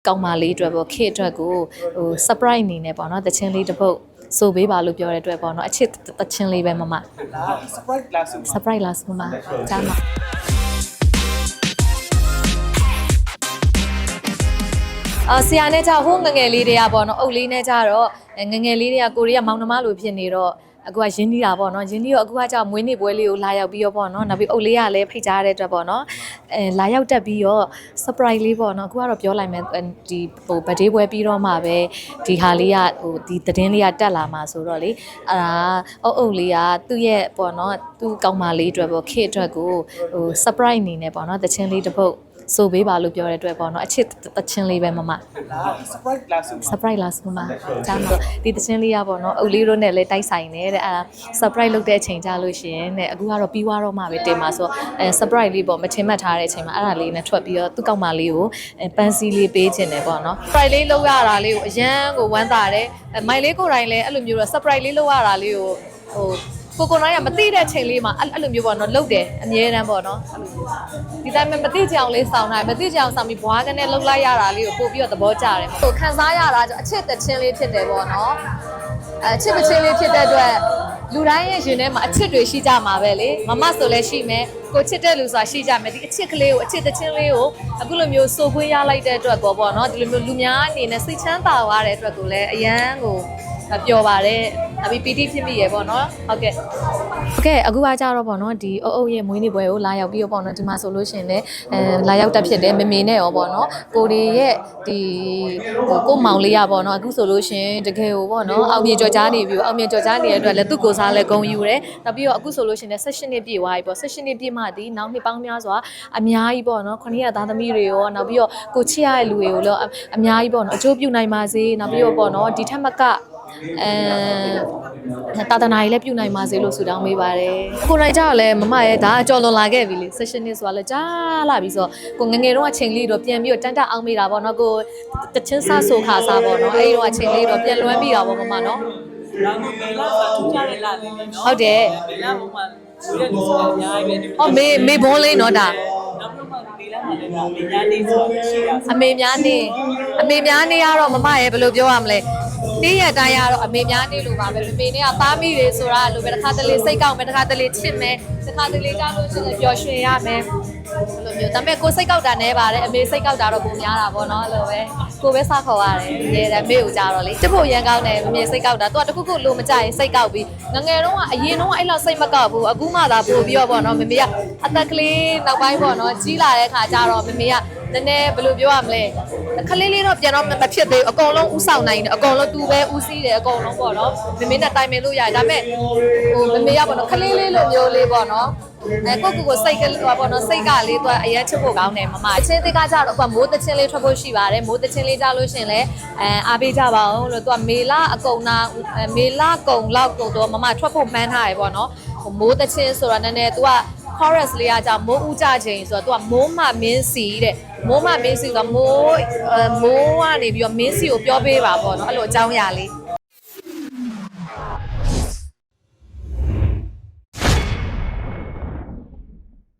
ကောင်းမလေးအတွက်ပေါ့ခေအတွက်ကိုsurprise အနေနဲ့ပေါ့နော်တချင်းလေးတစ်ပုတ်ဆိုပေးပါလို့ပြောတဲ့အတွက်ပေါ့နော်အချစ်တချင်းလေးပဲမမ surprise class surprise လားဆိုမကြားမှာဆရာနဲ့ကြောက်ဟိုးငငယ်လေးတွေကပေါ့နော်အုပ်လေးနဲ့ကြတော့ငငယ်လေးတွေကကိုရီးယားမောင်နှမလိုဖြစ်နေတော့အခုကရင်းနှီးတာပေါ့နော်ရင်းနှီးတော့အခုကကြောက်မွေးနေ့ပွဲလေးကိုလာရောက်ပြီးတော့ပေါ့နော်နောက်ပြီးအုပ်လေးကလည်းဖိတ်ကြားတဲ့အတွက်ပေါ့နော်လာရောက်တက်ပြီးတော့ surprise လေးပေါ့နော်အခုကတော့ပြောလိုက်မယ်ဒီဟို birthday ပွဲပြီးတော့မှပဲဒီဟာလေးကဟိုဒီသတင်းလေးကတက်လာမှာဆိုတော့လေအဲ့ဒါအုပ်လေးကသူ့ရဲ့ပေါ့နော်သူ့ကောင်းမလေးအတွက်ပေါ့ခေအတွက်ကိုsurprise အနေနဲ့ပေါ့နော်တချင်းလေးတစ်ပုတ်ဆိုပေးပါလို့ပြောတဲ့အတွက်ပေါ့နော်အချစ်တချင်းလေးပဲမမ surprise class surprise လားဆိုမကြားမှာဒီတချင်းလေးရပေါ့နော်အုပ်လေးတို့နဲ့လည်းတိုက်ဆိုင်နေတဲ့အဲ့ဒါ surprise လုပ်တဲ့အချိန်ကြလို့ရှိရင်တဲ့အခုကတော့ပြီးွားတော့မှပဲတင်ပါဆိုsurprise လေးပေါ့မထင်မှတ်ထားတဲ့အချိန်မှာအဲ့ဒါလေးနဲ့ထွက်ပြီးတော့သူ့ကောက်မလေးကိုပန်းစည်းလေးပေးခြင်းတယ်ပေါ့နော် surprise လေးလုပ်ရတာလေးကိုအရန်ကိုဝမ်းသာတယ်မိုင်လေးကိုယ်တိုင်လည်းအဲ့လိုမျိုးတော့ surprise လေးလုပ်ရတာလေးကိုဟိုကိုနိုင်ကမသိတဲ့ချိန်လေးမှာအဲ့လိုမျိုးပေါ့နော်လှုပ်တယ်အမြဲတမ်းပေါ့နော်ဒီတိုင်းမသိကြအောင်လေးစောင်းနိုင်မသိကြအောင်စောင်းပြီးဘွားကနေလှုပ်လိုက်ရတာလေးကိုပို့ပြီးတော့သဘောကျတယ်ဟိုခံစားရတာအချစ်တချင်းလေးဖြစ်တယ်ပေါ့နော်အချစ်တချင်းလေးဖြစ်တဲ့အတွက်လူတိုင်းရဲ့ရင်ထဲမှာအချစ်တွေရှိကြမှာပဲလေမမဆိုလည်းရှိမယ်ကိုချစ်တဲ့လူဆိုတာရှိကြမယ်ဒီအချစ်ကလေးကိုအချစ်တချင်းလေးကိုအခုလိုမျိုးစိုးခွင့်ရလိုက်တဲ့အတွက်ပေါ့နော်ဒီလိုမျိုးလူများအနေနဲ့စိတ်ချမ်းသာသွားတဲ့အတွက်ကိုလည်းအရန်ကိုပျော်ပါတယ်အပြီးပီတိဖြစ်မိရပေါ့နော်ဟုတ်ကဲ့အခုကကြတော့ပေါ့နော်ဒီအုပ်ရဲ့မွေးနေ့ပွဲကိုလာရောက်ပြီးတော့ပေါ့နော်ဒီမှာဆိုလို့ရှိရင်လည်းလာရောက်တက်ဖြစ်တယ်မေမေနဲ့ရောပေါ့နော်ကိုရီရဲ့ဒီကိုမောင်လေးရပေါ့နော်အခုဆိုလို့ရှိရင်တကယ်ကိုပေါ့နော်အောင်မြေကြော်ကြားနေပြီအောင်မြေကြော်ကြားနေတဲ့အတွက်လည်းသူ့ကိုစားလည်းဂုံယူတယ်နောက်ပြီးတော့အခုဆိုလို့ရှိရင်16နှစ်ပြည့်သွားပြီပေါ့16နှစ်ပြည့်မှဒီနောက်နှစ်ပေါင်းများစွာအများကြီးပေါ့နော်900သားသမီးတွေရောနောက်ပြီးတော့ကိုချစ်ရတဲ့လူတွေကိုလည်းအများကြီးပေါ့နော်အကျိုးပြုနိုင်ပါစေနောက်ပြီးတော့ပေါ့နော်ဒီထက်မကတာသနာရေးလည်းပြုနိုင်ပါစေလို့ဆုတောင်းပေးပါတယ်ကိုနိုင်ကြတော့လဲမမရဲ့ဒါအကျော်လွန်လာခဲ့ပြီလေ session နဲ့ဆိုတာလဲကြားလာပြီဆိုကိုငငယ်တော့အချိန်လေးတော့ပြန်ပြီးတော့တန်းတအောင်မိတာပေါ့နော်ကိုတချင်းစားဆိုခါစားပေါ့နော်အဲ့ဒီတော့အချိန်လေးတော့ပြန်လွှမ်းပြီးတာပေါ့မမနော်လာမမေလာဆိုထူးခြားတဲ့လာလေးနော်ဟုတ်တယ်မေလာပုံမှန်ဝေးတဲ့လူဆိုတာအများကြီးပဲအော်မေဘုံးလေးနော်ဒါနောက်ပြီးမှမေလာမှာလည်းဒါအများနေဆိုတာရှိတာအမေများနေကတော့မမရဲ့ဘယ်လိုပြောရမလဲနေ့ရက်တိုင်းကတော့အမေများနေလို့ပါပဲမေနဲ့ကသားမိတွေဆိုတာလိုပဲတစ်ခါတလေစိတ်ကောက်မယ်တစ်ခါတလေချစ်မယ်တစ်ခါတလေကြားလို့ရှိရင်ပျော်ရွှင်ရမယ်ဘယ်လိုမျိုးဒါပေမဲ့ကိုစိတ်ကောက်တာနဲပါတယ်အမေစိတ်ကောက်တာတော့ပုံများတာပေါ့နော်အဲ့လိုပဲကိုပဲစခေါ်ရတယ်ရေတယ်မေကိုကြားတော့လေတဖို့ရန်ကောင်းတယ်မေစိတ်ကောက်တာသူကတခုခုလိုမကြရင်စိတ်ကောက်ပြီးငငယ်တော့ကအရင်တော့အဲ့လောက်စိတ်မကောက်ဘူးအခုမှသာပို့ပြီးတော့ပေါ့နော်မေကအသက်ကလေးနောက်ပိုင်းပေါ့နော်ကြီးလာတဲ့ခါကျတော့မေကနည်းနည်းဘယ်လိုပြောရမလဲခလေးလေးတော့ပြန်တော့မဖြစ်သေးဘူးအကုန်လုံးဥဆောင်နိုင်တယ်အကုန်လုံးသူပဲဥစည်းတယ်အကုန်လုံးပေါ့နော်မေနဲ့တိုင်ပင်လို့ရတယ်ဒါပေမဲ့ဟိုမေကပေါ့နော်ခလေးလေးလိုမျိုးလေးပေါ့နော်ကိုစိတ်ကလေးပေါ့နော်စိတ်ကလေးသူကအရင်ချစ်ဖို့ကောင်းတယ်မမအချင်းသေးကကြတော့အခုမိုးတချင်းလေးထွက်ဖို့ရှိပါတယ်မိုးတချင်းလေးကြလို့ရှင်လဲအားပေးကြပါအောင်လို့သူကမေလအကုန်နာမေလကုံလောက်ကိုတော့မမထွက်ဖို့မှန်းထားတယ်ပေါ့နော်မိုးတချင်းဆိုတော့နည်းနည်းသူကchorus လေးကကြောင့်မိုးဦးကြချိန်ဆိုတော့ तू ကမိုးမမင်းစီတဲ့မိုးမမင်းစီကမိုးကနေပြီးတော့မင်းစီကိုပြောပေးပါပေါ့နော်အဲ့လိုအကြောင်းအရာလေး